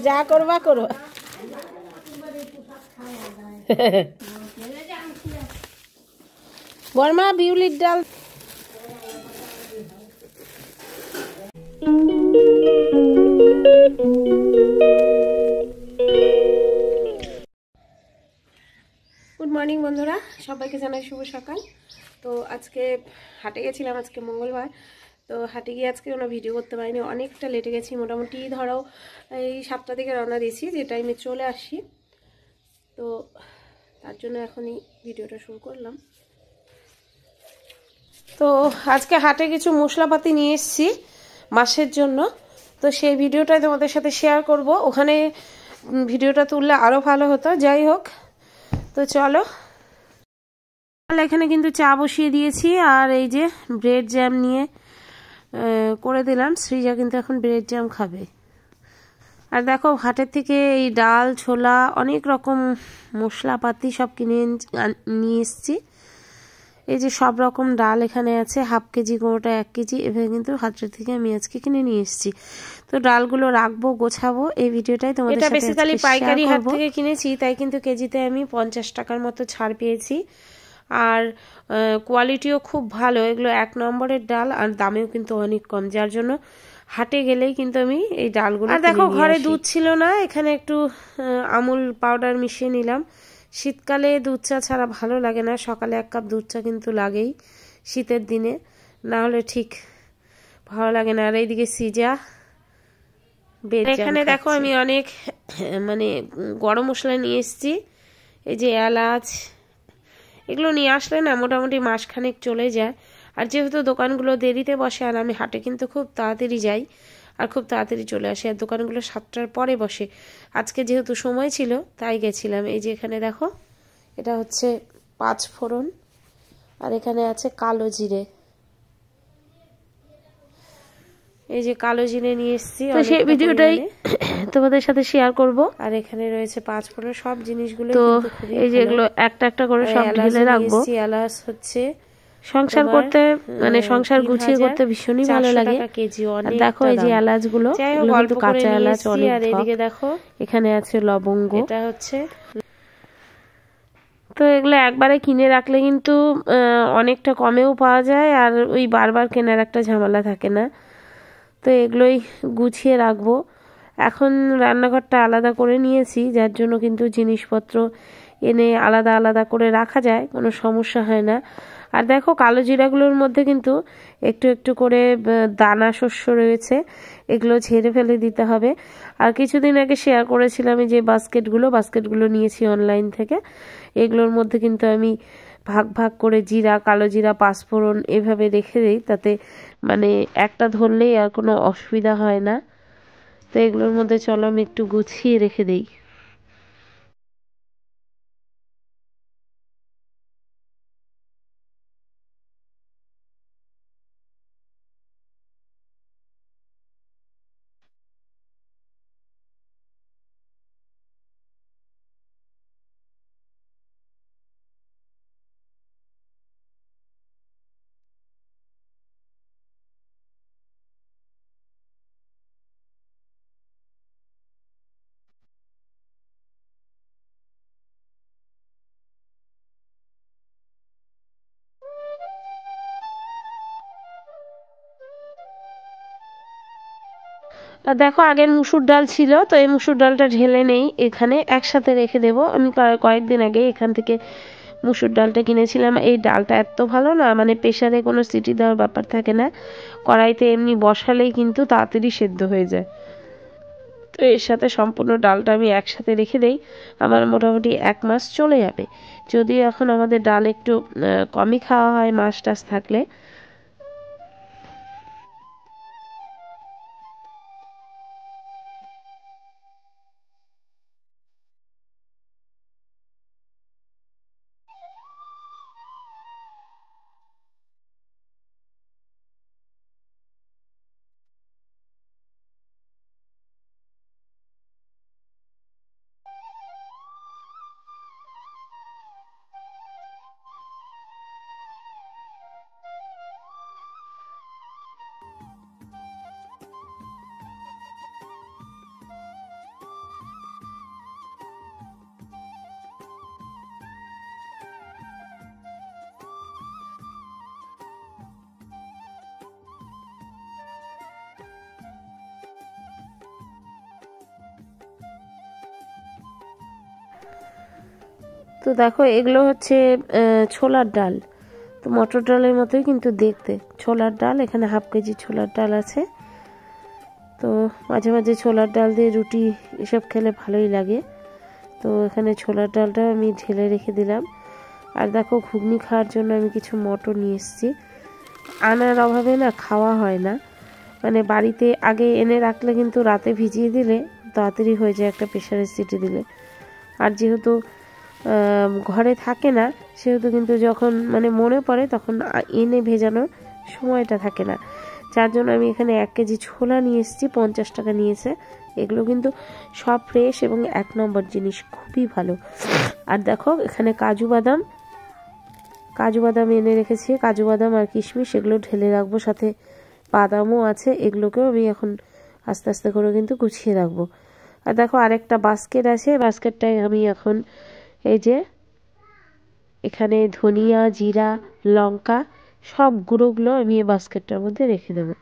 যা করবা করো। বর্মা বিউলির ডাল। গুড মর্নিং বন্ধুরা, সবাইকে জানাই শুভ সকাল। তো আজকে হাটে গেছিলাম, আজকে মঙ্গলবার। তো হাটে গিয়ে আজকে কোনো ভিডিও করতে পারিনি, অনেকটা লেটে গেছি। মোটামুটি ধরো এই 7টা থেকে রওনা দিয়েছি, যে টাইমে চলে আসি। তো তার জন্য এখনই ভিডিওটা শুরু করলাম। তো আজকে হাটে কিছু মশলাপাতি নিয়ে এসেছি মাসের জন্য, তো সেই ভিডিওটাই তোমাদের সাথে শেয়ার করব। ওখানে ভিডিওটা তুললে আরও ভালো হতো, যাই হোক। তো চলো, এখানে কিন্তু চা বসিয়ে দিয়েছি, আর এই যে ব্রেড জ্যাম নিয়ে করে দিলাম। সৃজা কিন্তু এখন ব্রেড জ্যাম খাবে। আর দেখো, হাটের থেকে এই ডাল, ছোলা, অনেক রকম মশলাপাতি সব কিনে নিয়ে এসেছি। এই যে সব রকম ডাল এখানে আছে, হাফ কেজি, কোনোটা 1 কেজি, এভাবে কিন্তু হাটের থেকে আমি আজকে কিনে নিয়ে এসেছি। তো ডালগুলো রাখবো, গোছাবো, এই ভিডিওটাই তোমাদের সাথে। এটা বেসিক্যালি পাইকারি হাট থেকে কিনেছি, তাই কিন্তু কেজিতে আমি 50 টাকার মতো ছাড় পেয়েছি। আর কোয়ালিটিও খুব ভালো, এগুলো 1 নম্বরের ডাল, আর দামেও কিন্তু অনেক কম, যার জন্য হাটে গেলেই কিন্তু আমি এই ডালগুলো। আর দেখো, ঘরে দুধ ছিল না, এখানে একটু আমুল পাউডার মিশিয়ে নিলাম। শীতকালে দুধ চা ছাড়া ভালো লাগে না, সকালে 1 কাপ দুধ চা কিন্তু লাগেই শীতের দিনে, না হলে ঠিক ভালো লাগে না। আর এইদিকে সিজা এখানে দেখো, আমি অনেক মানে গরম মশলা নিয়ে এসেছি। এই যে এলাচ, এগুলো নিয়ে আসলে না মোটামুটি মাসখানেক চলে যায়। আর যেহেতু দোকানগুলো দেরিতে বসে, আর আমি হাটে কিন্তু খুব তাড়াতাড়ি যাই আর খুব তাড়াতাড়ি চলে আসে, আর দোকানগুলো 7টার পরে বসে। আজকে যেহেতু সময় ছিল তাই গেছিলাম। এই যে এখানে দেখো, এটা হচ্ছে 5 ফোড়ন, আর এখানে আছে কালো জিরে। এই যে কালো জিরে নিয়ে এসেছি, তো সেই ভিডিওটাই তোমাদের সাথে শেয়ার করব। আর এখানে রয়েছে 5 ফোড়ন, সব জিনিসগুলো। তো এই যে এগুলো একটা একটা করে সব ঢেলে রাখবো। এলাচ হচ্ছে সংসার করতে, মানে সংসার গুছিয়ে করতে ভীষণই ভালো লাগে। দেখো এই যে এলাচগুলো, কিন্তু কাঁচা এলাচ অনেক। আর এদিকে দেখো, এখানে আছে লবঙ্গ, এটা হচ্ছে। তো এগুলো একবারে কিনে রাখলে কিন্তু অনেকটা কমেও পাওয়া যায়, আর ওই বারবার কেনার একটা ঝামেলা থাকে না। তো এগুলোই গুছিয়ে রাখবো। এখন রান্নাঘরটা আলাদা করে নিয়েছি, যার জন্য কিন্তু জিনিসপত্র এনে আলাদা আলাদা করে রাখা যায়, কোনো সমস্যা হয় না। আর দেখো, কালো জিরাগুলোর মধ্যে কিন্তু একটু একটু করে দানা শস্য রয়েছে, এগুলো ঝেড়ে ফেলে দিতে হবে। আর কিছুদিন আগে শেয়ার করেছিলাম যে বাস্কেটগুলো নিয়েছি অনলাইন থেকে। এগুলোর মধ্যে কিন্তু আমি ভাগ ভাগ করে জিরা, কালো জিরা, পাঁচফোড়ন এভাবে রেখে দিই, তাতে মানে একটা ধরলেই আর কোনো অসুবিধা হয় না। তো এগুলোর মধ্যে চলো আমি একটু গুছিয়ে রেখে দিই। দেখো, আগের মুসুর ডাল ছিল, তো এই মুসুর ডালটা ঢেলে নেই, এখানে একসাথে রেখে দেবো। আমি কয়েকদিন আগে এখান থেকে মুসুর ডালটা কিনেছিলাম। এই ডালটা এত ভালো না, মানে প্রেসারে কোনো সিটি দেওয়ার ব্যাপার থাকে না, কড়াইতে এমনি বসালেই কিন্তু তাড়াতাড়ি সেদ্ধ হয়ে যায়। তো এর সাথে সম্পূর্ণ ডালটা আমি একসাথে রেখে দেই, আমার মোটামুটি 1 মাস চলে যাবে। যদিও এখন আমাদের ডাল একটু কমই খাওয়া হয় মাছ টাছ থাকলে। তো দেখো এগুলো হচ্ছে ছোলার ডাল, তো মটর ডালের মতোই কিন্তু দেখতে ছোলার ডাল। এখানে হাফ কেজি ছোলার ডাল আছে। তো মাঝে মাঝে ছোলার ডাল দিয়ে রুটি এসব খেলে ভালোই লাগে। তো এখানে ছোলার ডালটা আমি ঢেলে রেখে দিলাম। আর দেখো ঘুগনি খাওয়ার জন্য আমি কিছু মটর নিয়ে এসেছি। আনার অভাবে না খাওয়া হয় না, মানে বাড়িতে আগে এনে রাখলে কিন্তু রাতে ভিজিয়ে দিলে তাড়াতাড়ি হয়ে যায় একটা প্রেসারের সিটি দিলে। আর যেহেতু ঘরে থাকে না সেহেতু কিন্তু যখন মানে মনে পড়ে তখন এনে ভেজানোর সময়টা থাকে না, যার জন্য আমি এখানে 1 কেজি ছোলা নিয়ে এসেছি। 50 টাকা নিয়েছে। এগুলো কিন্তু সব ফ্রেশ এবং 1 নম্বর জিনিস, খুবই ভালো। আর দেখো এখানে কাজু বাদাম এনে রেখেছি। কাজু বাদাম আর কিশমিশ এগুলো ঢেলে রাখবো, সাথে বাদামও আছে। এগুলোকেও আমি এখন আস্তে আস্তে করে কিন্তু গুছিয়ে রাখবো। আর দেখো আরেকটা বাস্কেট আছে, বাস্কেটটায় আমি এখন এই যে এখানে ধনিয়া, জিরা, লঙ্কা সব গুঁড়োগুলো আমি এই বাস্কেটটার মধ্যে রেখে দেবো।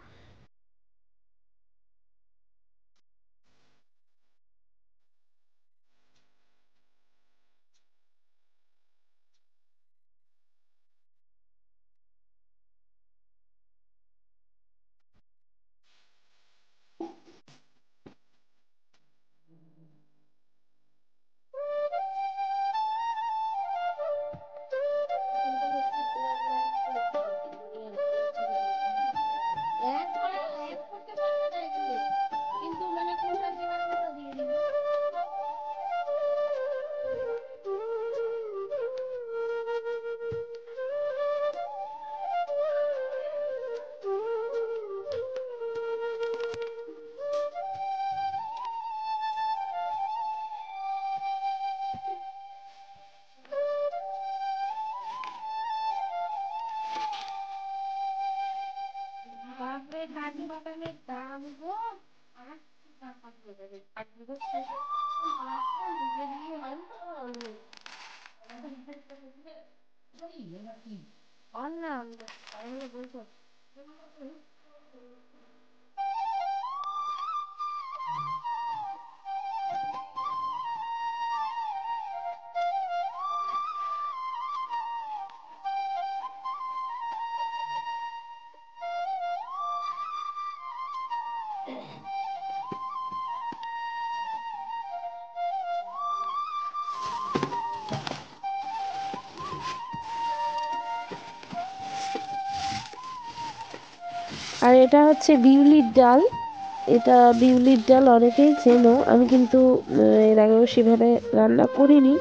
আর এটা হচ্ছে বিউলির ডাল। এটা বিউলির ডাল অনেকেই চেনো, আমি কিন্তু এর আগেও সেভাবে রান্না করিনি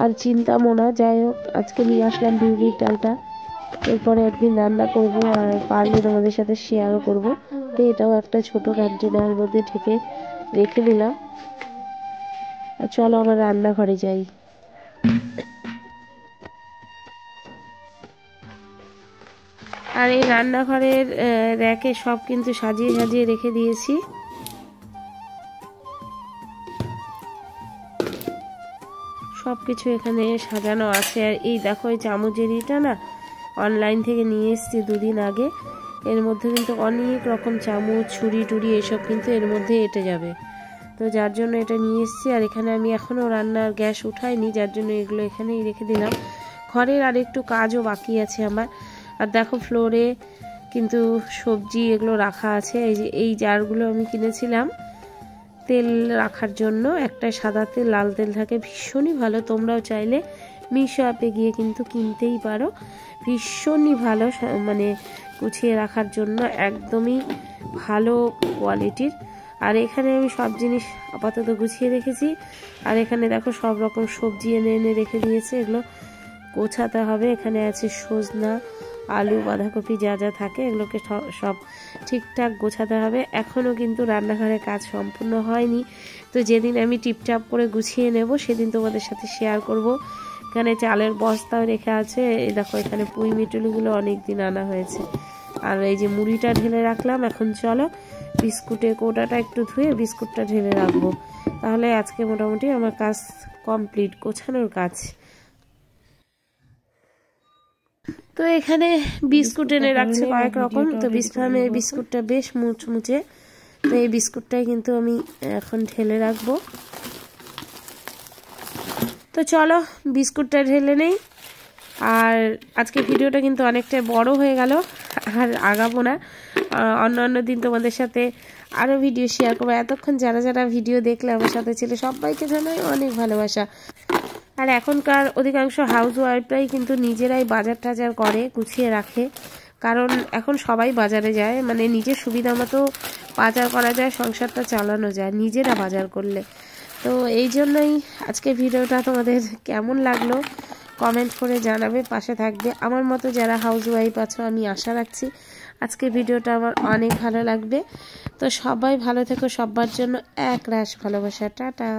আর চিন্তামও না। যাই হোক আজকে নিয়ে আসলাম বিউলির ডালটা, এরপরে একদিন রান্না করব আর পারলে তোমাদের সাথে শেয়ারও করব। তো এটাও একটা ছোট কন্টেনারের মধ্যে ঢেকে রেখে দিলাম। আর চলো আমার রান্নাঘরে যাই। আর এই রান্নাঘরের র্যাকে সব কিন্তু সাজিয়ে সাজিয়ে রেখে দিয়েছি। সব কিছু এখানে সাজানো আছে। আর এই দেখো এই চামচেরিটা না অনলাইন থেকে নিয়ে এসেছি 2 দিন আগে। এর মধ্যে কিন্তু অনেক রকম চামচ, ছুরি টুরি এসব কিন্তু এর মধ্যে এঁটে যাবে, তো যার জন্য এটা নিয়ে এসেছি। আর এখানে আমি এখনও রান্নার গ্যাস উঠাইনি, যার জন্য এগুলো এখানেই রেখে দিলাম। ঘরের আর একটু কাজও বাকি আছে আমার। আর দেখো ফ্লোরে কিন্তু সবজি এগুলো রাখা আছে। এই যে এই জারগুলো আমি কিনেছিলাম তেল রাখার জন্য, একটা সাদা তেল, লাল তেল থাকে, ভীষণই ভালো। তোমরাও চাইলে মিশো অ্যাপে গিয়ে কিন্তু কিনতেই পারো, ভীষণই ভালো, মানে গুছিয়ে রাখার জন্য একদমই ভালো কোয়ালিটির। আর এখানে আমি সব জিনিস আপাতত গুছিয়ে রেখেছি। আর এখানে দেখো সব রকম সবজি এনে এনে রেখে দিয়েছে, এগুলো গোছাতে হবে। এখানে আছে সজনা, আলু, বাঁধাকপি, যা যা থাকে এগুলোকে সব ঠিকঠাক গোছাতে হবে। এখনও কিন্তু রান্নাঘরের কাজ সম্পূর্ণ হয়নি, তো যেদিন আমি টিপটাপ করে গুছিয়ে নেব সেদিন তোমাদের সাথে শেয়ার করব। এখানে চালের বস্তাও রেখে আছে। এই দেখো এখানে পুঁই মিটুলিগুলো অনেক দিন আনা হয়েছে। আর এই যে মুড়িটা ঢেলে রাখলাম। এখন চলো বিস্কুটের কোটাটা একটু ধুয়ে বিস্কুটটা ঢেলে রাখবো, তাহলে আজকে মোটামুটি আমার কাজ কমপ্লিট, গোছানোর কাজ। তো এখানে বিস্কুট এনে রাখছে কয়েক রকম। তো বিস্কুটটা বেশ মুচমুচে, তো এই বিস্কুটটাই কিন্তু আমি এখন ঢেলে রাখবো। তো চলো বিস্কুটটা ঢেলে নেই। আর আজকে ভিডিওটা কিন্তু অনেকটা বড় হয়ে গেল, আর আগাবো না। অন্য দিন তোমাদের সাথে আরও ভিডিও শেয়ার করবো। এতক্ষণ যারা যারা ভিডিও দেখলে আমার সাথে ছিল সবাইকে জানাই অনেক ভালোবাসা। আর এখনকার অধিকাংশ হাউস ওয়াইফরাই কিন্তু নিজেরাই বাজার টাজার করে, গুছিয়ে রাখে, কারণ এখন সবাই বাজারে যায়, মানে নিজের সুবিধা মতো বাজার করা যায়, সংসারটা চালানো যায় নিজেরা বাজার করলে। তো এই জন্যই আজকে ভিডিওটা তোমাদের কেমন লাগলো কমেন্ট করে জানাবে, পাশে থাকবে। আমার মতো যারা হাউস ওয়াইফ আছো আমি আশা রাখছি আজকে ভিডিওটা আমার অনেক ভালো লাগবে। তো সবাই ভালো থেকো, সবার জন্য এক রাশ ভালোবাসা, টাটা।